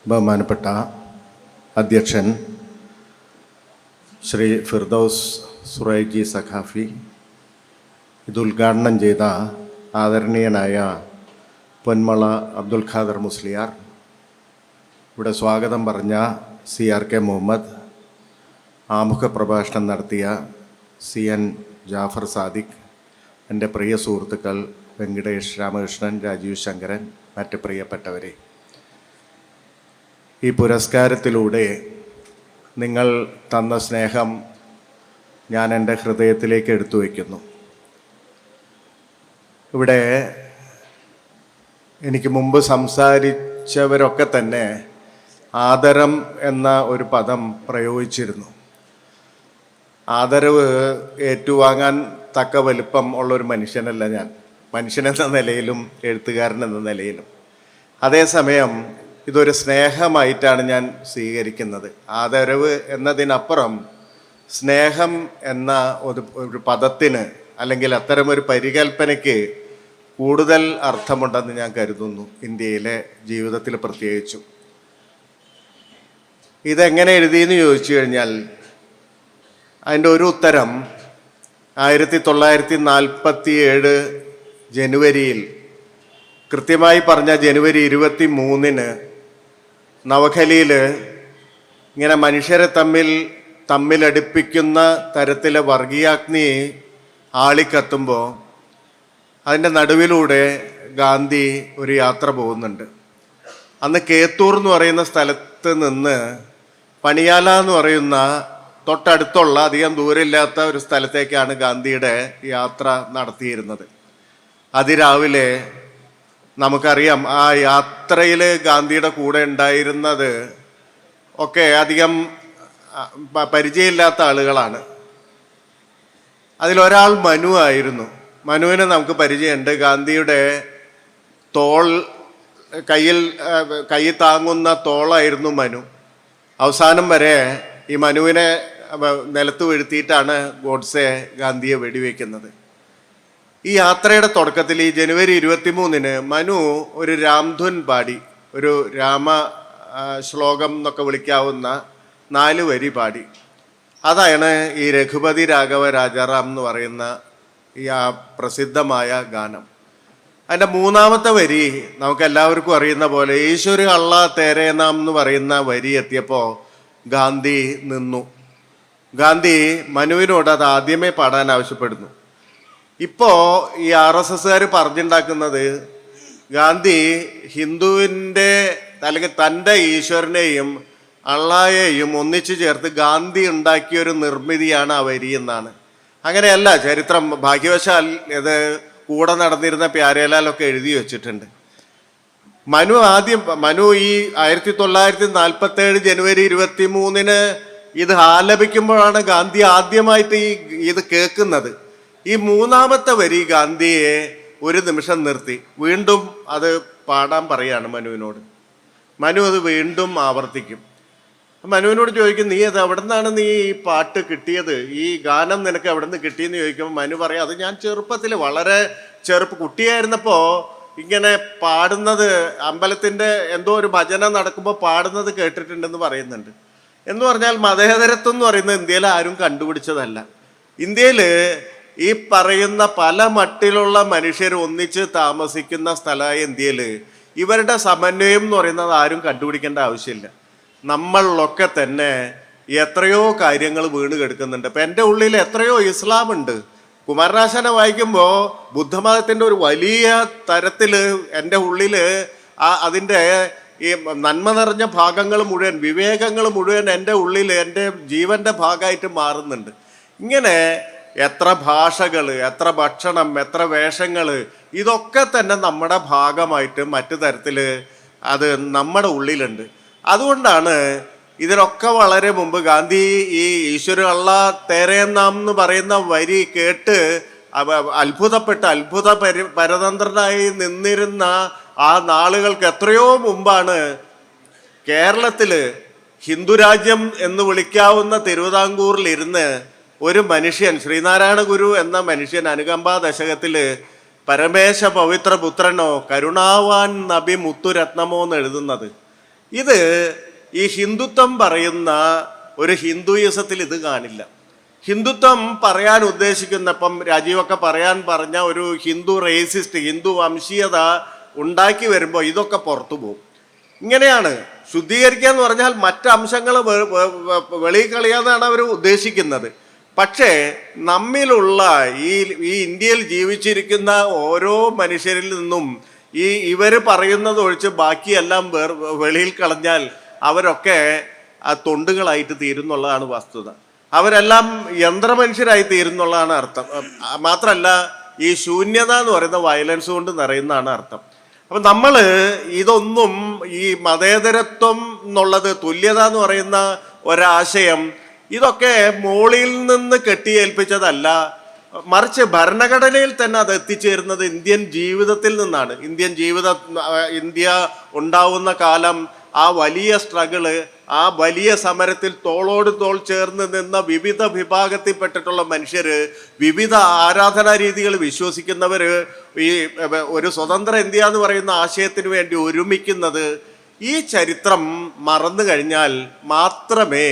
ബഹുമാനപ്പെട്ട അധ്യക്ഷൻ ശ്രീ ഫിർദൗസ് സുറൈജി സഖാഫി, ഇത് ഉദ്ഘാടനം ചെയ്ത ആദരണീയനായ പൊന്മള അബ്ദുൽ ഖാദർ മുസ്ലിയാർ, ഇവിടെ സ്വാഗതം പറഞ്ഞ CRK മുഹമ്മദ്, ആമുഖ പ്രഭാഷണം നടത്തിയ CN ജാഫർ സാദിഖ്, എൻ്റെ പ്രിയ സുഹൃത്തുക്കൾ വെങ്കടേഷ് രാമകൃഷ്ണൻ, രാജീവ് ശങ്കരൻ, മറ്റ് പ്രിയപ്പെട്ടവരെ, ഈ പുരസ്കാരത്തിലൂടെ നിങ്ങൾ തന്ന സ്നേഹം ഞാൻ എൻ്റെ ഹൃദയത്തിലേക്ക് എടുത്തു വയ്ക്കുന്നു. ഇവിടെ എനിക്ക് മുമ്പ് സംസാരിച്ചവരൊക്കെ തന്നെ ആദരം എന്ന ഒരു പദം പ്രയോഗിച്ചിരുന്നു. ആദരവ് ഏറ്റുവാങ്ങാൻ തക്ക വലിപ്പം ഉള്ളൊരു മനുഷ്യനല്ല ഞാൻ, മനുഷ്യനെന്ന നിലയിലും എഴുത്തുകാരൻ എന്ന നിലയിലും. അതേസമയം ഇതൊരു സ്നേഹമായിട്ടാണ് ഞാൻ സ്വീകരിക്കുന്നത്. ആദരവ് എന്നതിനപ്പുറം സ്നേഹം എന്ന ഒരു പദത്തിന് അല്ലെങ്കിൽ അത്തരമൊരു പരികൽപ്പനയ്ക്ക് കൂടുതൽ അർത്ഥമുണ്ടെന്ന് ഞാൻ കരുതുന്നു, ഇന്ത്യയിലെ ജീവിതത്തിൽ പ്രത്യേകിച്ചും. ഇതെങ്ങനെ എഴുതിയെന്ന് ചോദിച്ചു കഴിഞ്ഞാൽ അതിൻ്റെ ഒരു ഉത്തരം 1947 ജനുവരിയിൽ, കൃത്യമായി പറഞ്ഞ ജനുവരി 23-ന് നവഖലിയിൽ ഇങ്ങനെ മനുഷ്യരെ തമ്മിലടുപ്പിക്കുന്ന തരത്തിലെ വർഗീയാഗ്നി ആളിക്കത്തുമ്പോൾ അതിൻ്റെ നടുവിലൂടെ ഗാന്ധി ഒരു യാത്ര പോകുന്നുണ്ട്. അന്ന് കേത്തൂർ എന്ന് പറയുന്ന സ്ഥലത്ത് നിന്ന് പണിയാല എന്ന് പറയുന്ന തൊട്ടടുത്തുള്ള അധികം ദൂരമില്ലാത്ത ഒരു സ്ഥലത്തേക്കാണ് ഗാന്ധിയുടെ യാത്ര നടത്തിയിരുന്നത്. അതിരാവിലെ നമുക്കറിയാം, ആ യാത്രയിൽ ഗാന്ധിയുടെ കൂടെ ഉണ്ടായിരുന്നത് ഒക്കെ അധികം പരിചയമില്ലാത്ത ആളുകളാണ്. അതിലൊരാൾ മനു ആയിരുന്നു. മനുവിനെ നമുക്ക് പരിചയമുണ്ട്. ഗാന്ധിയുടെ കൈ താങ്ങുന്ന തോളായിരുന്നു മനു. അവസാനം വരെ ഈ മനുവിനെ നിലത്ത് വീഴ്ത്തിയിട്ടാണ് ഗോഡ്സെ ഗാന്ധിയെ വെടിവെക്കുന്നത്. ഈ യാത്രയുടെ തുടക്കത്തിൽ ഈ ജനുവരി 23-ന് മനു ഒരു രാംധുൻ പാടി, ഒരു രാമ ശ്ലോകം എന്നൊക്കെ വിളിക്കാവുന്ന 4 വരി പാടി. അതാണ് ഈ രഘുപതി രാഘവ രാജാറാം എന്ന് പറയുന്ന ഈ പ്രസിദ്ധമായ ഗാനം. അതിൻ്റെ 3-ാമത്തെ വരി നമുക്ക് എല്ലാവർക്കും അറിയുന്ന പോലെ ഈശ്വര അള്ളാ തേരേ നാം എന്ന് പറയുന്ന വരി എത്തിയപ്പോൾ ഗാന്ധി നിന്നു. ഗാന്ധി മനുവിനോട് അത് ആദ്യമേ പാടാൻ ആവശ്യപ്പെടുന്നു. ഇപ്പോൾ ഈ RSSകാർ പറഞ്ഞുണ്ടാക്കുന്നത് ഗാന്ധി ഹിന്ദുവിൻ്റെ അല്ലെങ്കിൽ തൻ്റെ ഈശ്വരനെയും അള്ളായെയും ഒന്നിച്ചു ചേർത്ത് ഗാന്ധി ഉണ്ടാക്കിയൊരു നിർമ്മിതിയാണ് ആ വരി എന്നാണ്. അങ്ങനെയല്ല ചരിത്രം. ഭാഗ്യവശാൽ ഇത് കൂടെ നടന്നിരുന്ന പ്യാരേലാലൊക്കെ എഴുതി വച്ചിട്ടുണ്ട്. മനു ഈ 1947 ജനുവരി 23-ന് ഇത് ആലപിക്കുമ്പോഴാണ് ഗാന്ധി ആദ്യമായിട്ട് ഇത് കേൾക്കുന്നത്. ഈ 3-ാമത്തെ വരി ഗാന്ധിയെ ഒരു നിമിഷം നിർത്തി വീണ്ടും അത് പാടാൻ പറയാണ് മനുവിനോട്. മനു അത് വീണ്ടും ആവർത്തിക്കും. മനുവിനോട് ചോദിക്കും, നീ അത് എവിടെ നിന്നാണ് നീ ഈ പാട്ട് കിട്ടിയത്, ഈ ഗാനം നിനക്ക് എവിടെ നിന്ന് കിട്ടിയെന്ന് ചോദിക്കുമ്പോൾ മനു പറയാം, അത് ഞാൻ ചെറുപ്പത്തിൽ വളരെ കുട്ടിയായിരുന്നപ്പോൾ ഇങ്ങനെ പാടുന്നത്, അമ്പലത്തിൻ്റെ എന്തോ ഒരു ഭജന നടക്കുമ്പോൾ പാടുന്നത് കേട്ടിട്ടുണ്ടെന്ന് പറയുന്നുണ്ട്. എന്ന് പറഞ്ഞാൽ മതേതരത്വം എന്ന് പറയുന്നത് ഇന്ത്യയിൽ ആരും കണ്ടുപിടിച്ചതല്ല. ഇന്ത്യയിൽ ഈ പറയുന്ന പല മട്ടിലുള്ള മനുഷ്യർ ഒന്നിച്ച് താമസിക്കുന്ന സ്ഥലമായ ഇന്ത്യയിൽ ഇവരുടെ സമന്വയം എന്ന് പറയുന്നത് ആരും കണ്ടുപിടിക്കേണ്ട ആവശ്യമില്ല. നമ്മളൊക്കെ തന്നെ എത്രയോ കാര്യങ്ങൾ വീണ് കിടക്കുന്നുണ്ട്. ഇപ്പം എൻ്റെ ഉള്ളിൽ എത്രയോ ഇസ്ലാം ഉണ്ട്. കുമാരനാശാനെ വായിക്കുമ്പോൾ ബുദ്ധമതത്തിൻ്റെ ഒരു വലിയ തരത്തിൽ എൻ്റെ ഉള്ളിൽ അതിൻ്റെ ഈ നന്മ നിറഞ്ഞ ഭാഗങ്ങൾ മുഴുവൻ, വിവേകങ്ങൾ മുഴുവൻ എൻ്റെ ഉള്ളിൽ എൻ്റെ ജീവൻ്റെ ഭാഗമായിട്ട് മാറുന്നുണ്ട്. ഇങ്ങനെ എത്ര ഭാഷകൾ, എത്ര ഭക്ഷണം, എത്ര വേഷങ്ങൾ, ഇതൊക്കെ തന്നെ നമ്മുടെ ഭാഗമായിട്ട് മറ്റു തരത്തിൽ അത് നമ്മുടെ ഉള്ളിലുണ്ട്. അതുകൊണ്ടാണ് ഇതിനൊക്കെ വളരെ മുമ്പ് ഗാന്ധി ഈ ഈശ്വര അള്ളാ തേരേ നാം എന്ന് പറയുന്ന വരി കേട്ട് അത്ഭുത പരതന്ത്രനായി നിന്നിരുന്ന ആ നാളുകൾക്ക് എത്രയോ മുമ്പാണ് കേരളത്തിൽ ഹിന്ദുരാജ്യം എന്ന് വിളിക്കാവുന്ന തിരുവിതാംകൂറിലിരുന്ന് ഒരു മനുഷ്യൻ, ശ്രീനാരായണ ഗുരു എന്ന മനുഷ്യൻ, അനുകമ്പാ ദശകത്തിൽ പരമേശ പവിത്ര പുത്രനോ കരുണാവാൻ നബി മുത്തുരത്നമോ എന്ന് എഴുതുന്നത്. ഇത് ഈ ഹിന്ദുത്വം പറയുന്ന ഒരു ഹിന്ദുയിസത്തിൽ ഇത് കാണില്ല. ഹിന്ദുത്വം പറയാൻ ഉദ്ദേശിക്കുന്ന, ഇപ്പം രാജീവൊക്കെ പറയാൻ പറഞ്ഞ ഒരു ഹിന്ദു റേസിസ്റ്റ്, ഹിന്ദു വംശീയത ഉണ്ടാക്കി വരുമ്പോൾ ഇതൊക്കെ പുറത്തു പോകും. ഇങ്ങനെയാണ് ശുദ്ധീകരിക്കുക എന്ന് പറഞ്ഞാൽ മറ്റ് അംശങ്ങൾ വെളിയിൽ കളയാന്നാണ് അവർ ഉദ്ദേശിക്കുന്നത്. പക്ഷേ നമ്മിലുള്ള ഈ ഇന്ത്യയിൽ ജീവിച്ചിരിക്കുന്ന ഓരോ മനുഷ്യരിൽ നിന്നും ഇവർ പറയുന്നത് ഒഴിച്ച് ബാക്കിയെല്ലാം വെളിയിൽ കളഞ്ഞാൽ അവരൊക്കെ തൊണ്ടുകളായിട്ട് തീരുന്നുള്ളതാണ് വസ്തുത. അവരെല്ലാം യന്ത്രമനുഷ്യരായി തീരുന്നുള്ളതാണ് അർത്ഥം. മാത്രമല്ല ഈ ശൂന്യത എന്ന് പറയുന്ന വയലൻസ് കൊണ്ട് നിറയുന്നതാണ് അർത്ഥം. അപ്പം നമ്മൾ ഇതൊന്നും ഈ മതേതരത്വം എന്നുള്ളത്, തുല്യത എന്ന് പറയുന്ന ഒരാശയം, ഇതൊക്കെ മോളിൽ നിന്ന് കെട്ടിയേൽപ്പിച്ചതല്ല, മറിച്ച് ഭരണഘടനയിൽ തന്നെ അത് എത്തിച്ചേരുന്നത് ഇന്ത്യൻ ജീവിതത്തിൽ നിന്നാണ്. ഇന്ത്യ ഉണ്ടാവുന്ന കാലം, ആ വലിയ സ്ട്രഗിള്, ആ വലിയ സമരത്തിൽ തോളോട് തോൾ ചേർന്ന് നിന്ന വിവിധ വിഭാഗത്തിൽപ്പെട്ടിട്ടുള്ള മനുഷ്യര്, വിവിധ ആരാധനാ രീതികൾ വിശ്വസിക്കുന്നവർ ഈ ഒരു സ്വതന്ത്ര ഇന്ത്യ എന്ന് പറയുന്ന ആശയത്തിന് വേണ്ടി ഒരുമിക്കുന്നത്, ഈ ചരിത്രം മറന്നു കഴിഞ്ഞാൽ മാത്രമേ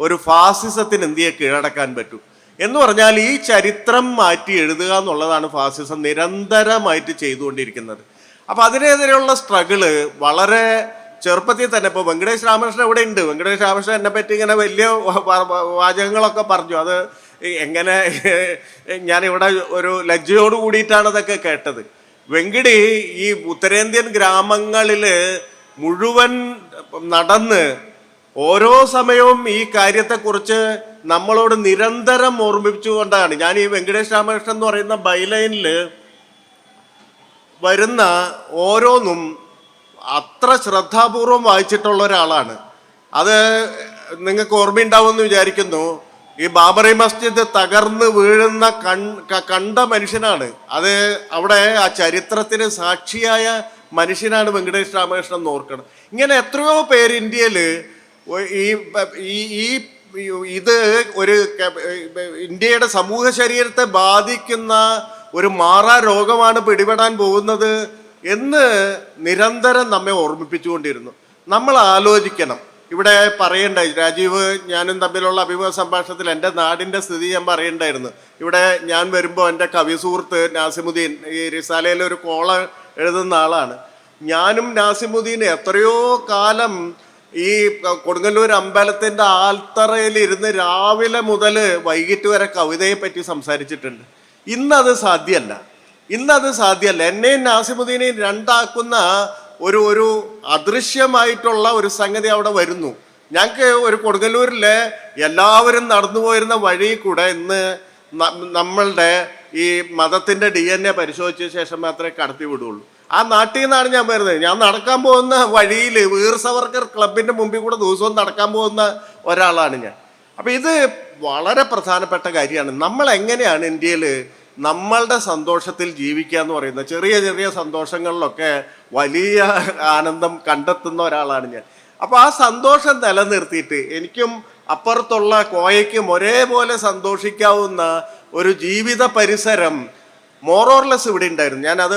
ഒരു ഫാസിസത്തിന് ഇന്ത്യയെ കീഴടക്കാൻ പറ്റൂ. എന്ന് പറഞ്ഞാൽ ഈ ചരിത്രം മാറ്റി എഴുതുക എന്നുള്ളതാണ് ഫാസിസം നിരന്തരമായിട്ട് ചെയ്തുകൊണ്ടിരിക്കുന്നത്. അപ്പം അതിനെതിരെയുള്ള സ്ട്രഗിള് വളരെ ചെറുപ്പത്തിൽ തന്നെ, ഇപ്പോൾ വെങ്കടേഷ് രാമകൃഷ്ണൻ ഇവിടെ ഉണ്ട്. വെങ്കടേഷ് രാമകൃഷ്ണൻ എന്നെ പറ്റി ഇങ്ങനെ വലിയ വാചകങ്ങളൊക്കെ പറഞ്ഞു. അത് എങ്ങനെ, ഞാനിവിടെ ഒരു ലജ്ജയോട് കൂടിയിട്ടാണ് അതൊക്കെ കേട്ടത്. വെങ്കടി ഈ ഉത്തരേന്ത്യൻ ഗ്രാമങ്ങളിൽ മുഴുവൻ നടന്ന് ഓരോ സമയവും ഈ കാര്യത്തെക്കുറിച്ച് നമ്മളോട് നിരന്തരം ഓർമ്മിപ്പിച്ചുകൊണ്ടാണ്. ഞാൻ ഈ വെങ്കടേഷ് രാമകൃഷ്ണൻ എന്ന് പറയുന്ന ബൈലൈനിൽ വരുന്ന ഓരോന്നും അത്ര ശ്രദ്ധാപൂർവം വായിച്ചിട്ടുള്ള ഒരാളാണ്. അത് നിങ്ങൾക്ക് ഓർമ്മയുണ്ടാവുമെന്ന് വിചാരിക്കുന്നു. ഈ ബാബറി മസ്ജിദ് തകർന്ന് വീഴുന്ന കണ്ട മനുഷ്യനാണ്. അത് അവിടെ ആ ചരിത്രത്തിന് സാക്ഷിയായ മനുഷ്യനാണ് വെങ്കടേഷ് രാമകൃഷ്ണൻ എന്ന് ഓർക്കണം. ഇങ്ങനെ എത്രയോ പേര് ഇന്ത്യയിൽ ഇത് ഒരു ഇന്ത്യയുടെ സമൂഹ ശരീരത്തെ ബാധിക്കുന്ന ഒരു മാറാ രോഗമാണ് പിടിപെടാൻ പോകുന്നത് എന്ന് നിരന്തരം നമ്മെ ഓർമ്മിപ്പിച്ചുകൊണ്ടിരുന്നു. നമ്മൾ ആലോചിക്കണം. ഇവിടെ പറയണ്ടായി, രാജീവ് ഞാനും തമ്മിലുള്ള അഭിമുഖ സംഭാഷണത്തിൽ എൻ്റെ നാടിൻ്റെ സ്ഥിതി ഞാൻ പറയണ്ടായിരുന്നു. ഇവിടെ ഞാൻ വരുമ്പോൾ എൻ്റെ കവി സുഹൃത്ത് നാസിമുദ്ദീൻ ഈ റിസാലയിൽ ഒരു കോള എഴുതുന്ന ആളാണ്. ഞാനും നാസിമുദ്ദീൻ എത്രയോ കാലം ഈ കൊടുങ്ങല്ലൂർ അമ്പലത്തിൻ്റെ ആൽത്തറയിൽ ഇരുന്ന് രാവിലെ മുതൽ വൈകിട്ട് വരെ കവിതയെ പറ്റി സംസാരിച്ചിട്ടുണ്ട്. ഇന്നത് സാധ്യമല്ല. എന്നെയും നാസിമുദ്ദീനെയും രണ്ടാക്കുന്ന ഒരു അദൃശ്യമായിട്ടുള്ള ഒരു സംഗതി അവിടെ വരുന്നു. ഞങ്ങൾക്ക് ഒരു കൊടുങ്ങല്ലൂരിലെ എല്ലാവരും നടന്നു പോയിരുന്ന വഴി കൂടെ ഇന്ന് നമ്മളുടെ ഈ മതത്തിൻ്റെ DNA പരിശോധിച്ച ശേഷം മാത്രമേ കടത്തി വിടുകയുള്ളൂ. ആ നാട്ടിൽ നിന്നാണ് ഞാൻ വരുന്നത്. ഞാൻ നടക്കാൻ പോകുന്ന വഴിയിൽ വീർ സവർക്കർ ക്ലബിൻ്റെ മുമ്പിൽ കൂടെ ദിവസവും നടക്കാൻ പോകുന്ന ഒരാളാണ് ഞാൻ. അപ്പം ഇത് വളരെ പ്രധാനപ്പെട്ട കാര്യമാണ്. നമ്മൾ എങ്ങനെയാണ് ഇന്ത്യയിൽ നമ്മളുടെ സന്തോഷത്തിൽ ജീവിക്കുക എന്ന് പറയുന്നത്? ചെറിയ ചെറിയ സന്തോഷങ്ങളിലൊക്കെ വലിയ ആനന്ദം കണ്ടെത്തുന്ന ഒരാളാണ് ഞാൻ. അപ്പോൾ ആ സന്തോഷം നിലനിർത്തിയിട്ട് എനിക്കും അപ്പുറത്തുള്ള കോയയ്ക്കും ഒരേപോലെ സന്തോഷിക്കാവുന്ന ഒരു ജീവിത പരിസരം മോറോർലെസ് ഇവിടെ ഉണ്ടായിരുന്നു. ഞാനത്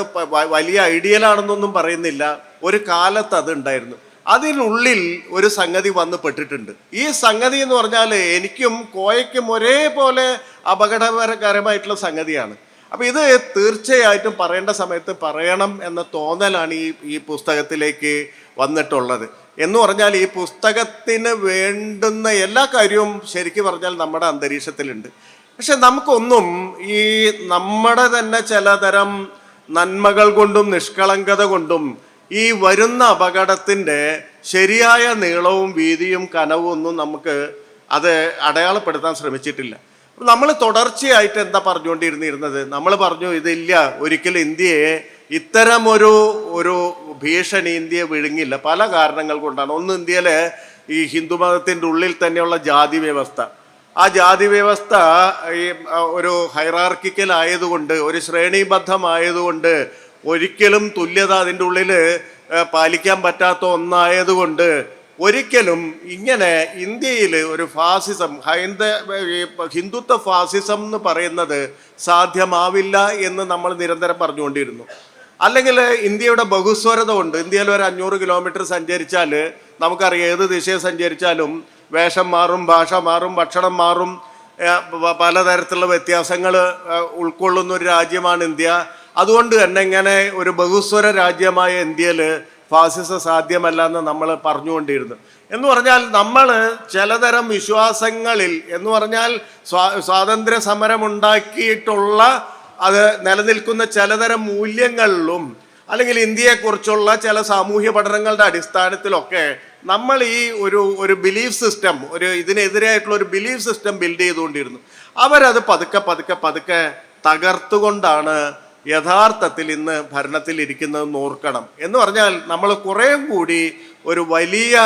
വലിയ ഐഡിയലാണെന്നൊന്നും പറയുന്നില്ല. ഒരു കാലത്ത് അത് ഉണ്ടായിരുന്നു. അതിനുള്ളിൽ ഒരു സംഗതി വന്ന് പെട്ടിട്ടുണ്ട്. ഈ സംഗതി എന്ന് പറഞ്ഞാൽ എനിക്കും കോയയ്ക്കും ഒരേപോലെ അപകടകരമായിട്ടുള്ള സംഗതിയാണ്. അപ്പം ഇത് തീർച്ചയായിട്ടും പറയേണ്ട സമയത്ത് പറയണം എന്ന തോന്നലാണ് ഈ പുസ്തകത്തിലേക്ക് വന്നിട്ടുള്ളത്. എന്ന് പറഞ്ഞാൽ ഈ പുസ്തകത്തിന് വേണ്ടുന്ന എല്ലാ കാര്യവും ശരിക്കും പറഞ്ഞാൽ നമ്മുടെ അന്തരീക്ഷത്തിലുണ്ട്. പക്ഷെ നമുക്കൊന്നും ഈ നമ്മുടെ തന്നെ ചിലതരം നന്മകൾ കൊണ്ടും നിഷ്കളങ്കത കൊണ്ടും ഈ വരുന്ന അപകടത്തിൻ്റെ ശരിയായ നീളവും വീതിയും കനവും ഒന്നും നമുക്ക് അത് അടയാളപ്പെടുത്താൻ ശ്രമിച്ചിട്ടില്ല. നമ്മൾ തുടർച്ചയായിട്ട് എന്താ പറഞ്ഞുകൊണ്ടിരുന്നത്? നമ്മൾ പറഞ്ഞു ഇതില്ല, ഒരിക്കലും ഇന്ത്യയെ ഇത്തരമൊരു ഭീഷണി ഇന്ത്യയെ വിഴുങ്ങില്ല. പല കാരണങ്ങൾ കൊണ്ടാണ്. ഒന്ന്, ഇന്ത്യയിലെ ഈ ഹിന്ദുമതത്തിൻ്റെ ഉള്ളിൽ തന്നെയുള്ള ജാതി വ്യവസ്ഥ. ആ ജാതി വ്യവസ്ഥ ഈ ഒരു ഹൈറാർക്കിക്കൽ ആയതുകൊണ്ട്, ഒരു ശ്രേണിബദ്ധമായതുകൊണ്ട്, ഒരിക്കലും തുല്യത അതിൻ്റെ ഉള്ളിൽ പാലിക്കാൻ പറ്റാത്ത ഒന്നായതുകൊണ്ട് ഒരിക്കലും ഇങ്ങനെ ഇന്ത്യയിൽ ഒരു ഫാസിസം, ഹിന്ദുത്വ ഫാസിസം എന്ന് പറയുന്നത് സാധ്യമാവില്ല എന്ന് നമ്മൾ നിരന്തരം പറഞ്ഞുകൊണ്ടിരുന്നു. അല്ലെങ്കിൽ ഇന്ത്യയുടെ ബഹുസ്വരത ഉണ്ട്. ഇന്ത്യയിൽ ഒരു 500 കിലോമീറ്റർ സഞ്ചരിച്ചാൽ നമുക്കറിയാം, ഏത് ദിശയിൽ സഞ്ചരിച്ചാലും വേഷം മാറും, ഭാഷ മാറും, ഭക്ഷണം മാറും, പലതരത്തിലുള്ള വ്യത്യാസങ്ങൾ ഉൾക്കൊള്ളുന്ന ഒരു രാജ്യമാണ് ഇന്ത്യ. അതുകൊണ്ട് തന്നെ ഇങ്ങനെ ഒരു ബഹുസ്വര രാജ്യമായ ഇന്ത്യയിൽ ഫാസിസം സാധ്യമല്ല എന്ന് നമ്മൾ പറഞ്ഞുകൊണ്ടിരുന്നു. എന്ന് പറഞ്ഞാൽ നമ്മൾ ചിലതരം വിശ്വാസങ്ങളിൽ എന്ന് പറഞ്ഞാൽ സ്വാതന്ത്ര്യ സമരമുണ്ടാക്കിയിട്ടുള്ള അത് നിലനിൽക്കുന്ന ചിലതരം മൂല്യങ്ങളിലും അല്ലെങ്കിൽ ഇന്ത്യയെക്കുറിച്ചുള്ള ചില സാമൂഹ്യ പഠനങ്ങളുടെ അടിസ്ഥാനത്തിലൊക്കെ നമ്മൾ ഈ ഒരു ബിലീഫ് സിസ്റ്റം, ഇതിനെതിരായിട്ടുള്ള ഒരു ബിലീഫ് സിസ്റ്റം ബിൽഡ് ചെയ്തുകൊണ്ടിരുന്നു. അവരത് പതുക്കെ പതുക്കെ പതുക്കെ തകർത്തുകൊണ്ടാണ് യഥാർത്ഥത്തിൽ ഇന്ന് ഭരണത്തിൽ ഇരിക്കുന്നതെന്ന് ഓർക്കണം. എന്ന് പറഞ്ഞാൽ നമ്മൾ കുറേ കൂടി ഒരു വലിയ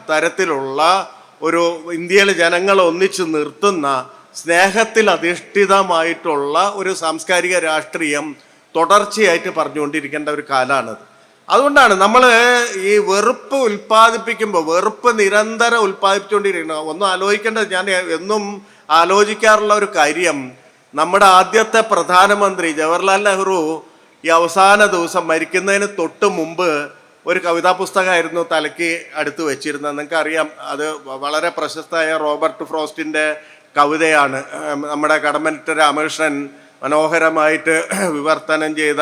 തരത്തിലുള്ള ഒരു ഇന്ത്യയിലെ ജനങ്ങളെ ഒന്നിച്ചു നിർത്തുന്ന സ്നേഹത്തിൽ അധിഷ്ഠിതമായിട്ടുള്ള ഒരു സാംസ്കാരിക രാഷ്ട്രീയം തുടർച്ചയായിട്ട് പറഞ്ഞുകൊണ്ടിരിക്കേണ്ട ഒരു കാലമാണത്. അതുകൊണ്ടാണ് നമ്മൾ ഈ വെറുപ്പ് ഉൽപ്പാദിപ്പിക്കുമ്പോൾ, വെറുപ്പ് നിരന്തരം ഉൽപ്പാദിപ്പിച്ചുകൊണ്ടിരിക്കുന്നത്. ഒന്നും ആലോചിക്കേണ്ടത്, ഞാൻ എന്നും ആലോചിക്കാറുള്ള ഒരു കാര്യം, നമ്മുടെ ആദ്യത്തെ പ്രധാനമന്ത്രി ജവഹർലാൽ നെഹ്റു ഈ അവസാന ദിവസം മരിക്കുന്നതിന് തൊട്ട് മുമ്പ് ഒരു കവിതാ പുസ്തകമായിരുന്നു തലയ്ക്ക് അടുത്ത് വെച്ചിരുന്നത്. നിങ്ങൾക്ക് അറിയാം, അത് വളരെ പ്രശസ്തമായ റോബർട്ട് ഫ്രോസ്റ്റിൻ്റെ കവിതയാണ്. നമ്മുടെ കടമ്മനിട്ട രാമകൃഷ്ണൻ മനോഹരമായിട്ട് വിവർത്തനം ചെയ്ത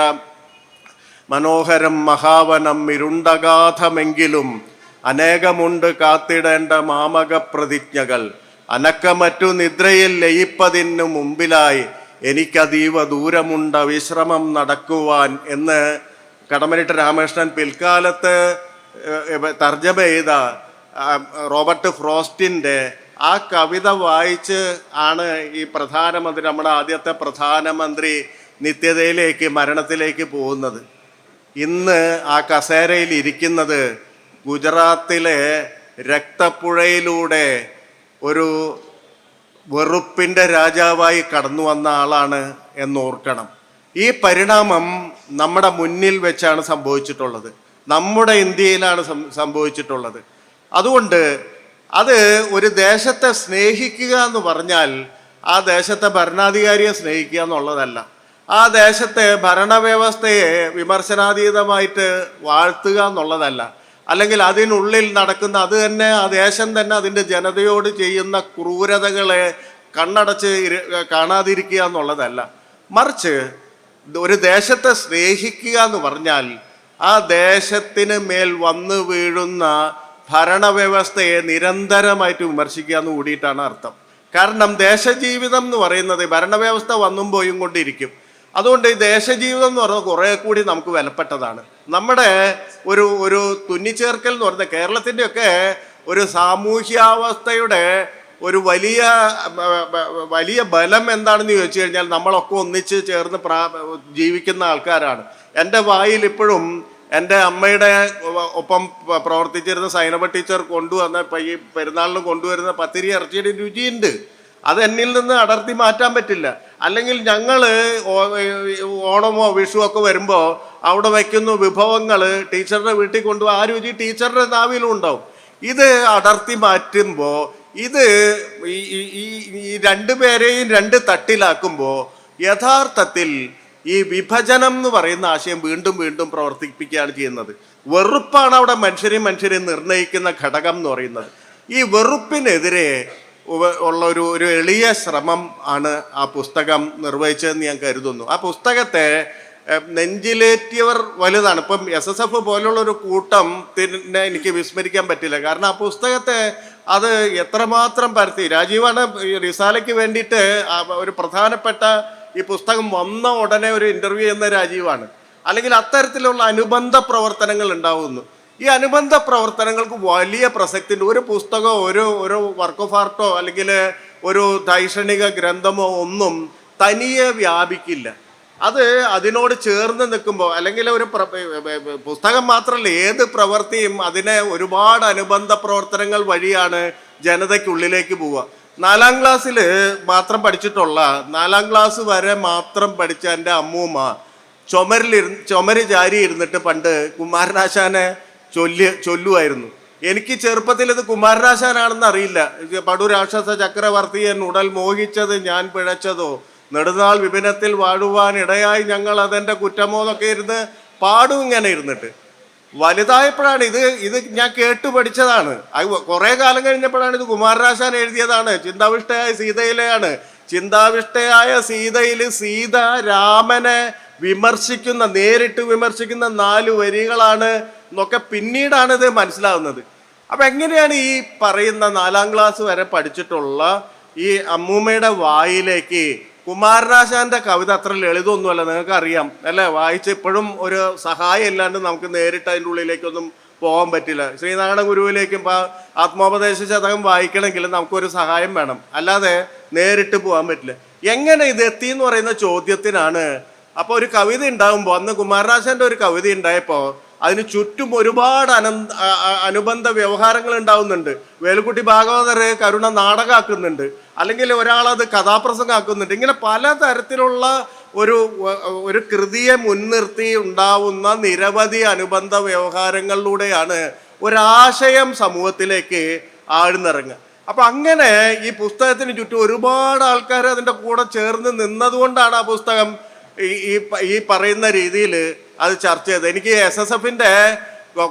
മനോഹരം മഹാവനം ഇരുണ്ടഗാധമെങ്കിലും അനേകമുണ്ട് കാത്തിടേണ്ട മാമക പ്രതിജ്ഞകൾ, അനക്കമറ്റു നിദ്രയിൽ ലയിപ്പതിനു മുമ്പിലായി എനിക്കതീവ ദൂരമുണ്ട വിശ്രമം നടക്കുവാൻ എന്ന് കടമ്മനിട്ട രാമകൃഷ്ണൻ പിൽക്കാലത്ത് തർജ്ജമ ചെയ്ത റോബർട്ട് ഫ്രോസ്റ്റിൻ്റെ ആ കവിത വായിച്ച് ആണ് ഈ പ്രധാനമന്ത്രി, നമ്മുടെ ആദ്യത്തെ പ്രധാനമന്ത്രി നിത്യതയിലേക്ക്, മരണത്തിലേക്ക് പോകുന്നത്. ഇന്ന് ആ കസേരയിൽ ഇരിക്കുന്നത് ഗുജറാത്തിലെ രക്തപ്പുഴയിലൂടെ ഒരു വെറുപ്പിൻ്റെ രാജാവായി കടന്നു വന്ന ആളാണ് എന്നോർക്കണം. ഈ പരിണാമം നമ്മുടെ മുന്നിൽ വെച്ചാണ് സംഭവിച്ചിട്ടുള്ളത്, നമ്മുടെ ഇന്ത്യയിലാണ് സംഭവിച്ചിട്ടുള്ളത്. അതുകൊണ്ട് അത് ഒരു ദേശത്തെ സ്നേഹിക്കുക എന്ന് പറഞ്ഞാൽ ആ ദേശത്തെ ഭരണാധികാരിയെ സ്നേഹിക്കുക എന്നുള്ളതല്ല. ആ ദേശത്തെ ഭരണവ്യവസ്ഥയെ വിമർശനാതീതമായിട്ട് വാഴ്ത്തുക എന്നുള്ളതല്ല. അല്ലെങ്കിൽ അതിനുള്ളിൽ നടക്കുന്ന അത് തന്നെ, ആ ദേശം തന്നെ അതിൻ്റെ ജനതയോട് ചെയ്യുന്ന ക്രൂരതകളെ കണ്ണടച്ച് കാണാതിരിക്കുക എന്നുള്ളതല്ല. മറിച്ച് ഒരു ദേശത്തെ സ്നേഹിക്കുക എന്ന് പറഞ്ഞാൽ ആ ദേശത്തിന് മേൽ വന്നു വീഴുന്ന ഭരണവ്യവസ്ഥയെ നിരന്തരമായിട്ട് വിമർശിക്കുക എന്ന് കൂടിയിട്ടാണ് അർത്ഥം. കാരണം ദേശജീവിതം എന്ന് പറയുന്നത് ഭരണവ്യവസ്ഥ വന്നും പോയും കൊണ്ടിരിക്കും. അതുകൊണ്ട് ഈ ദേശജീവിതം എന്ന് പറയുന്നത് കുറേ കൂടി നമുക്ക് വിലപ്പെട്ടതാണ്. നമ്മുടെ ഒരു തുന്നിച്ചേർക്കൽ എന്ന് പറയുന്നത് കേരളത്തിൻ്റെയൊക്കെ ഒരു സാമൂഹ്യാവസ്ഥയുടെ ഒരു വലിയ ബലം എന്താണെന്ന് ചോദിച്ചു കഴിഞ്ഞാൽ നമ്മളൊക്കെ ഒന്നിച്ച് ചേർന്ന് ജീവിക്കുന്ന ആൾക്കാരാണ്. എൻ്റെ വായിൽ ഇപ്പോഴും എൻ്റെ അമ്മയുടെ ഒപ്പം പ്രവർത്തിച്ചിരുന്ന സൈനബ ടീച്ചർ കൊണ്ടുവന്ന ഈ പെരുന്നാളിന് കൊണ്ടുവരുന്ന പത്തിരി ഇറച്ചിയുടെ രുചിയുണ്ട്. അത് എന്നിൽ നിന്ന് അടർത്തി മാറ്റാൻ പറ്റില്ല. അല്ലെങ്കിൽ ഞങ്ങൾ ഓണമോ വിഷുവോ ഒക്കെ വരുമ്പോൾ അവിടെ വയ്ക്കുന്ന വിഭവങ്ങൾ ടീച്ചറുടെ വീട്ടിൽ കൊണ്ടുപോകും. ആ രുചി ടീച്ചറുടെ നാവിലും ഉണ്ടാവും. ഇത് അടർത്തി മാറ്റുമ്പോൾ ഇത് ഈ രണ്ടുപേരെയും രണ്ട് തട്ടിലാക്കുമ്പോൾ യഥാർത്ഥത്തിൽ ഈ വിഭജനം എന്ന് പറയുന്ന ആശയം വീണ്ടും വീണ്ടും പ്രവർത്തിപ്പിക്കുകയാണ് ചെയ്യുന്നത്. വെറുപ്പാണ് അവിടെ മനുഷ്യരെ നിർണ്ണയിക്കുന്ന ഘടകം എന്ന് പറയുന്നത്. ഈ വെറുപ്പിനെതിരെ ഉള്ള ഒരു എളിയ ശ്രമം ആണ് ആ പുസ്തകം നിർവഹിച്ചതെന്ന് ഞാൻ കരുതുന്നു. ആ പുസ്തകത്തെ നെഞ്ചിലേറ്റിയവർ വലുതാണ്. ഇപ്പം SSF പോലുള്ളൊരു കൂട്ടം എനിക്ക് വിസ്മരിക്കാൻ പറ്റില്ല. കാരണം ആ പുസ്തകത്തെ അത് എത്രമാത്രം പരത്തി. രാജീവാണ് റിസാലയ്ക്ക് വേണ്ടിയിട്ട് ഒരു പ്രധാനപ്പെട്ട ഈ പുസ്തകം വന്ന ഉടനെ ഒരു ഇൻ്റർവ്യൂ ചെയ്യുന്ന രാജീവാണ്. അല്ലെങ്കിൽ അത്തരത്തിലുള്ള അനുബന്ധ പ്രവർത്തനങ്ങൾ ഉണ്ടാവുന്നു. ഈ അനുബന്ധ പ്രവർത്തനങ്ങൾക്ക് വലിയ പ്രസക്തിയുണ്ട്. ഒരു പുസ്തകമോ ഒരു വർക്ക് ഓഫ് ആർട്ടോ അല്ലെങ്കിൽ ഒരു ദൈക്ഷണിക ഗ്രന്ഥമോ ഒന്നും തനിയെ വ്യാപിക്കില്ല. അത് അതിനോട് ചേർന്ന് നിൽക്കുമ്പോൾ, അല്ലെങ്കിൽ ഒരു പുസ്തകം മാത്രമല്ല, ഏത് പ്രവൃത്തിയും അതിനെ ഒരുപാട് അനുബന്ധ പ്രവർത്തനങ്ങൾ വഴിയാണ് ജനതയ്ക്കുള്ളിലേക്ക് പോവുക. 4ാം ക്ലാസ്സിൽ മാത്രം പഠിച്ചിട്ടുള്ള, 4ാം ക്ലാസ് വരെ മാത്രം പഠിച്ച എൻ്റെ അമ്മൂമ്മ ചുമര് ചാരി ഇരുന്നിട്ട് പണ്ട് കുമാരനാശാനെ ചൊല്ലുമായിരുന്നു. എനിക്ക് ചെറുപ്പത്തിൽ ഇത് കുമാരനാശാനാണെന്ന് അറിയില്ല. പടു രാക്ഷസ ചക്രവർത്തിയൻ ഉടൽ മോഹിച്ചത് ഞാൻ പിഴച്ചതോ, നെടുനാൾ വിപിനത്തിൽ വാഴുവാൻ ഇടയായി ഞങ്ങൾ അതെൻ്റെ കുറ്റമോ എന്നൊക്കെ ഇരുന്ന് പാടും ഇങ്ങനെ ഇരുന്നിട്ട്. വലുതായപ്പോഴാണ് ഇത് ഞാൻ കേട്ടു പഠിച്ചതാണ്. അത് കുറെ കാലം കഴിഞ്ഞപ്പോഴാണ് ഇത് കുമാരനാശാൻ എഴുതിയതാണ്. ചിന്താവിഷ്ടയായ സീതയിലെയാണ്. ചിന്താവിഷ്ടയായ സീതയിൽ സീത രാമനെ നേരിട്ട് വിമർശിക്കുന്ന 4 വരികളാണ് എന്നൊക്കെ പിന്നീടാണ് ഇത് മനസ്സിലാവുന്നത്. അപ്പൊ എങ്ങനെയാണ് ഈ പറയുന്ന 4ാം ക്ലാസ് വരെ പഠിച്ചിട്ടുള്ള ഈ അമ്മൂമ്മയുടെ വായിലേക്ക് കുമാരനാശാന്റെ കവിത അത്ര ലളിതമൊന്നുമല്ല, നിങ്ങൾക്ക് അറിയാം അല്ലേ? വായിച്ച് ഇപ്പോഴും ഒരു സഹായം ഇല്ലാണ്ട് നമുക്ക് നേരിട്ട് അതിൻ്റെ ഉള്ളിലേക്കൊന്നും പോകാൻ പറ്റില്ല. ശ്രീനാരായണ ഗുരുവിലേക്കും ആത്മോപദേശ ശതകം വായിക്കണമെങ്കിൽ നമുക്കൊരു സഹായം വേണം, അല്ലാതെ നേരിട്ട് പോകാൻ പറ്റില്ല. എങ്ങനെ ഇത് എത്തി എന്ന് പറയുന്ന ചോദ്യത്തിനാണ്. അപ്പോൾ ഒരു കവിത ഉണ്ടാകുമ്പോൾ, അന്ന് കുമാരനാശാന്റെ ഒരു കവിത ഉണ്ടായപ്പോൾ അതിന് ചുറ്റും ഒരുപാട് അനുബന്ധ വ്യവഹാരങ്ങൾ ഉണ്ടാവുന്നുണ്ട്. വേലുക്കുട്ടി ഭാഗവതർ കരുണ നാടകമാക്കുന്നുണ്ട്, അല്ലെങ്കിൽ ഒരാളത് കഥാപ്രസംഗമാക്കുന്നുണ്ട്. ഇങ്ങനെ പലതരത്തിലുള്ള ഒരു കൃതിയെ മുൻനിർത്തി ഉണ്ടാവുന്ന നിരവധി അനുബന്ധ വ്യവഹാരങ്ങളിലൂടെയാണ് ഒരാശയം സമൂഹത്തിലേക്ക് ആഴ്ന്നിറങ്ങുക. അപ്പൊ അങ്ങനെ ഈ പുസ്തകത്തിന് ചുറ്റും ഒരുപാട് ആൾക്കാർ അതിൻ്റെ കൂടെ ചേർന്ന് നിന്നതുകൊണ്ടാണ് ആ പുസ്തകം ഈ പറയുന്ന രീതിയിൽ അത് ചർച്ച ചെയ്തത്. എനിക്ക് SSFന്റെ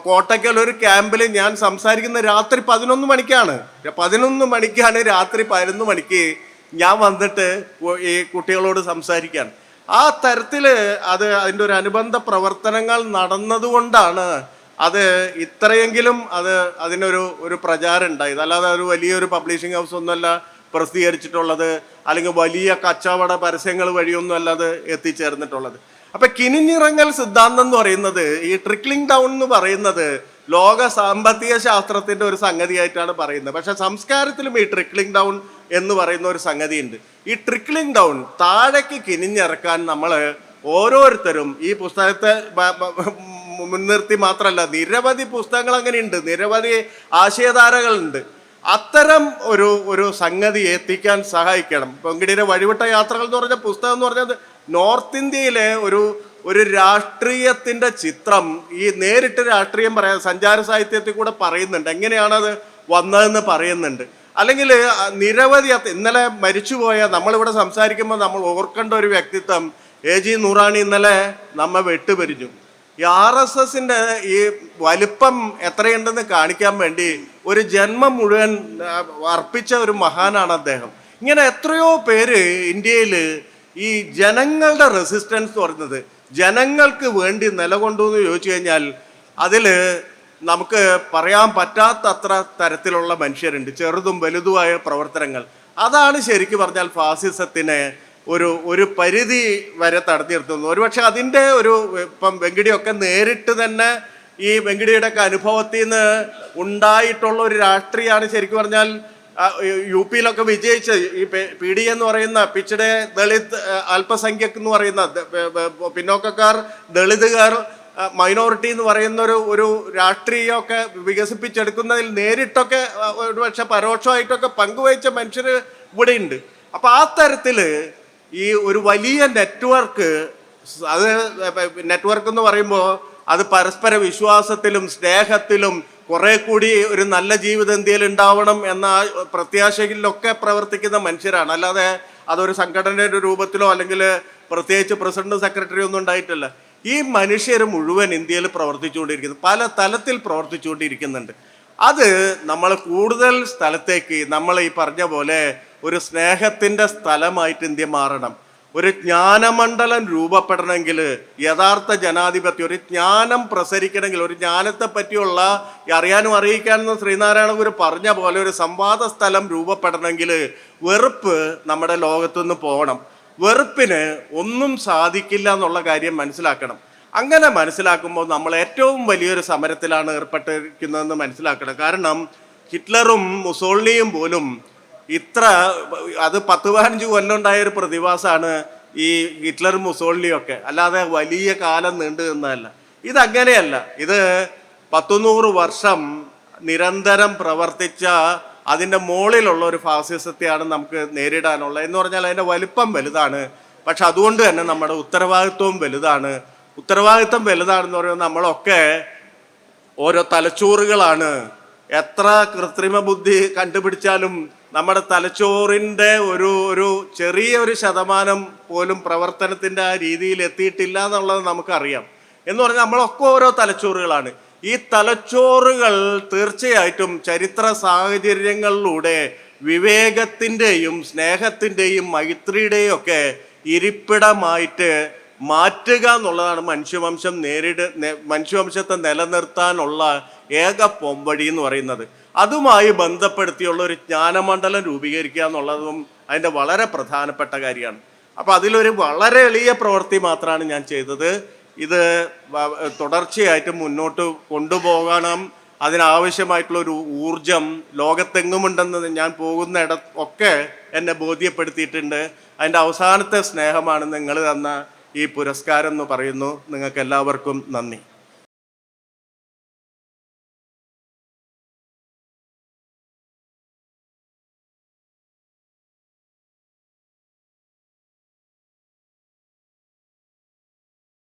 കോട്ടയ്ക്കൽ ഒരു ക്യാമ്പിൽ ഞാൻ സംസാരിക്കുന്ന രാത്രി 11 മണിക്കാണ്. 11 മണിക്കാണ് രാത്രി 11 മണിക്ക് ഞാൻ വന്നിട്ട് ഈ കുട്ടികളോട് സംസാരിക്കാൻ. ആ തരത്തിൽ അതിൻ്റെ ഒരു അനുബന്ധ പ്രവർത്തനങ്ങൾ നടന്നതുകൊണ്ടാണ് അത് ഇത്രയെങ്കിലും അതിനൊരു പ്രചാരം ഉണ്ടായത്. അല്ലാതെ ഒരു വലിയൊരു പബ്ലിഷിംഗ് ഹൗസ് ഒന്നുമല്ല പ്രസിദ്ധീകരിച്ചിട്ടുള്ളത്, അല്ലെങ്കിൽ വലിയ കച്ചവട പരസ്യങ്ങൾ വഴിയൊന്നും അല്ല അത് എത്തിച്ചേർന്നിട്ടുള്ളത്. അപ്പൊ കിനിഞ്ഞിറങ്ങൽ സിദ്ധാന്തം എന്ന് പറയുന്നത്, ഈ ട്രിക്ലിംഗ് ഡൗൺ എന്ന് പറയുന്നത് ലോക സാമ്പത്തിക ശാസ്ത്രത്തിന്റെ ഒരു സംഗതിയായിട്ടാണ് പറയുന്നത്. പക്ഷെ സംസ്കാരത്തിലും ഈ ട്രിക്ലിംഗ് ഡൗൺ എന്ന് പറയുന്ന ഒരു സംഗതി ഉണ്ട്. ഈ ട്രിക്ലിംഗ് ഡൗൺ, താഴേക്ക് കിനിഞ്ഞിറക്കാൻ നമ്മൾ ഓരോരുത്തരും ഈ പുസ്തകത്തെ മുൻനിർത്തി മാത്രമല്ല, നിരവധി പുസ്തകങ്ങൾ അങ്ങനെയുണ്ട്, നിരവധി ആശയധാരകളുണ്ട്. അത്തരം ഒരു സംഗതി എത്തിക്കാൻ സഹായിക്കണം. വെങ്കിടിയുടെ വഴിവിട്ട യാത്രകൾ എന്ന് പറഞ്ഞ പുസ്തകം എന്ന് പറഞ്ഞത് നോർത്ത് ഇന്ത്യയിലെ ഒരു രാഷ്ട്രീയത്തിന്റെ ചിത്രം, ഈ നേരിട്ട് രാഷ്ട്രീയം പറയാൻ സഞ്ചാര സാഹിത്യത്തിൽ കൂടെ പറയുന്നുണ്ട്, എങ്ങനെയാണത് വന്നതെന്ന് പറയുന്നുണ്ട്. അല്ലെങ്കിൽ നിരവധി ഇന്നലെ മരിച്ചുപോയ, നമ്മളിവിടെ സംസാരിക്കുമ്പോൾ നമ്മൾ ഓർക്കേണ്ട ഒരു വ്യക്തിത്വം AG നൂറാണി ഇന്നലെ നമ്മെ വെട്ടുപിരിഞ്ഞു. ഈ RSSന്റെ ഈ വലിപ്പം എത്രയുണ്ടെന്ന് കാണിക്കാൻ വേണ്ടി ഒരു ജന്മം മുഴുവൻ അർപ്പിച്ച ഒരു മഹാനാണ് അദ്ദേഹം. ഇങ്ങനെ എത്രയോ പേര് ഇന്ത്യയിൽ ഈ ജനങ്ങളുടെ റെസിസ്റ്റൻസ് എന്ന് പറയുന്നത്, ജനങ്ങൾക്ക് വേണ്ടി നിലകൊണ്ടു എന്ന് ചോദിച്ചു കഴിഞ്ഞാൽ അതിൽ നമുക്ക് പറയാൻ പറ്റാത്തത്ര തരത്തിലുള്ള മനുഷ്യരുണ്ട്, ചെറുതും വലുതുമായ പ്രവർത്തനങ്ങൾ. അതാണ് ശരിക്കും പറഞ്ഞാൽ ഫാസിസത്തിനെ ഒരു പരിധി വരെ തടഞ്ഞു നിർത്തുന്നു. ഒരുപക്ഷെ അതിൻ്റെ ഇപ്പം വെങ്കിടിയൊക്കെ നേരിട്ട് തന്നെ ഈ വെങ്കിടിയുടെ ഒക്കെ അനുഭവത്തിൽ നിന്ന് ഉണ്ടായിട്ടുള്ള ഒരു രാഷ്ട്രീയമാണ് ശരിക്കും പറഞ്ഞാൽ UP-യിലൊക്കെ വിജയിച്ച ഈ PD എന്ന് പറയുന്ന പിച്ചടെ ദളിത് അല്പസംഖ്യക്ക് എന്ന് പറയുന്ന പിന്നോക്കക്കാർ, ദളിതുകാർ, മൈനോറിറ്റി എന്ന് പറയുന്ന ഒരു രാഷ്ട്രീയമൊക്കെ വികസിപ്പിച്ചെടുക്കുന്നതിൽ നേരിട്ടൊക്കെ ഒരുപക്ഷെ പരോക്ഷമായിട്ടൊക്കെ പങ്കുവഹിച്ച മനുഷ്യർ ഇവിടെ ഉണ്ട്. അപ്പൊ ആ തരത്തില് ഈ ഒരു വലിയ നെറ്റ്വർക്ക് എന്ന് പറയുമ്പോൾ അത് പരസ്പര വിശ്വാസത്തിലും സ്നേഹത്തിലും കുറെ കൂടി ഒരു നല്ല ജീവിതം ഇന്ത്യയിൽ ഉണ്ടാവണം എന്ന പ്രത്യാശയിലൊക്കെ പ്രവർത്തിക്കുന്ന മനുഷ്യരാണ്. അല്ലാതെ അതൊരു സംഘടനയുടെ രൂപത്തിലോ അല്ലെങ്കിൽ പ്രത്യേകിച്ച് പ്രസിഡന്റ് സെക്രട്ടറി ഒന്നും ഉണ്ടായിട്ടില്ല. ഈ മനുഷ്യർ മുഴുവൻ ഇന്ത്യയിൽ പ്രവർത്തിച്ചുകൊണ്ടിരിക്കുന്നു, പല തലത്തിൽ പ്രവർത്തിച്ചുകൊണ്ടിരിക്കുന്നുണ്ട്. അത് നമ്മൾ കൂടുതൽ സ്ഥലത്തേക്ക് നമ്മൾ ഈ പറഞ്ഞ പോലെ ഒരു സ്നേഹത്തിൻ്റെ സ്ഥലമായിട്ട് ഇന്ത്യ മാറണം. ഒരു ജ്ഞാനമണ്ഡലം രൂപപ്പെടണമെങ്കിൽ, യഥാർത്ഥ ജനാധിപത്യം, ഒരു ജ്ഞാനം പ്രസരിക്കണമെങ്കിൽ, ഒരു ജ്ഞാനത്തെ പറ്റിയുള്ള അറിയാനും അറിയിക്കാനും ശ്രീനാരായണ ഗുരു പറഞ്ഞ പോലെ ഒരു സംവാദ സ്ഥലം രൂപപ്പെടണമെങ്കിൽ വെറുപ്പ് നമ്മുടെ ലോകത്തുനിന്ന് പോകണം. വെറുപ്പിന് ഒന്നും സാധിക്കില്ല എന്നുള്ള കാര്യം മനസ്സിലാക്കണം. അങ്ങനെ മനസ്സിലാക്കുമ്പോൾ നമ്മൾ ഏറ്റവും വലിയൊരു സമരത്തിലാണ് ഏർപ്പെട്ടിരിക്കുന്നതെന്ന് മനസ്സിലാക്കണം. കാരണം ഹിറ്റ്ലറും മുസോളിനിയും പോലും അത് 10-15 കൊല്ലം ഉണ്ടായ ഒരു പ്രതിഭാസമാണ് ഈ ഹിറ്റ്ലറും മുസോളിനിയും ഒക്കെ, അല്ലാതെ വലിയ കാലം നീണ്ടു നിന്നതല്ല. ഇതങ്ങനെയല്ല. ഇത് 100 വർഷം നിരന്തരം പ്രവർത്തിച്ച അതിൻ്റെ മുകളിലുള്ള ഒരു ഫാസിസത്തെയാണ് നമുക്ക് നേരിടാനുള്ളത്. എന്ന് പറഞ്ഞാൽ അതിൻ്റെ വലിപ്പം വലുതാണ്, പക്ഷെ അതുകൊണ്ട് തന്നെ നമ്മുടെ ഉത്തരവാദിത്വവും വലുതാണ്. ഉത്തരവാദിത്വം വലുതാണെന്ന് പറയുന്നത് നമ്മളൊക്കെ ഓരോ തലച്ചോറുകളാണ്. എത്ര കൃത്രിമ ബുദ്ധി കണ്ടുപിടിച്ചാലും നമ്മുടെ തലച്ചോറിൻ്റെ ഒരു ചെറിയ ഒരു ശതമാനം പോലും പ്രവർത്തനത്തിൻ്റെ ആ രീതിയിൽ എത്തിയിട്ടില്ല എന്നുള്ളത് നമുക്കറിയാം. എന്ന് പറഞ്ഞാൽ നമ്മളൊക്കെ ഓരോ തലച്ചോറുകളാണ്. ഈ തലച്ചോറുകൾ തീർച്ചയായിട്ടും ചരിത്ര സാഹചര്യങ്ങളിലൂടെ വിവേകത്തിൻ്റെയും സ്നേഹത്തിൻ്റെയും മൈത്രിയുടെയും ഒക്കെ ഇരിപ്പിടമായിട്ട് മാറ്റുക എന്നുള്ളതാണ് മനുഷ്യവംശത്തെ നിലനിർത്താനുള്ള ഏക പോംവഴി എന്ന് പറയുന്നത്. അതുമായി ബന്ധപ്പെടുത്തിയുള്ള ഒരു ജ്ഞാനമണ്ഡലം രൂപീകരിക്കുക എന്നുള്ളതും അതിൻ്റെ വളരെ പ്രധാനപ്പെട്ട കാര്യമാണ്. അപ്പോൾ അതിലൊരു വളരെ എളിയ പ്രവൃത്തി മാത്രമാണ് ഞാൻ ചെയ്തത്. ഇത് തുടർച്ചയായിട്ട് മുന്നോട്ട് കൊണ്ടുപോകണം. അതിനാവശ്യമായിട്ടുള്ള ഒരു ഊർജം ലോകത്തെങ്ങുമുണ്ടെന്ന് ഞാൻ പോകുന്ന ഒക്കെ എന്നെ ബോധ്യപ്പെടുത്തിയിട്ടുണ്ട്. അതിൻ്റെ അവസാനത്തെ സ്നേഹമാണ് നിങ്ങൾ തന്ന ഈ പുരസ്കാരം എന്ന് പറയുന്നു. നിങ്ങൾക്ക് എല്ലാവർക്കും നന്ദി.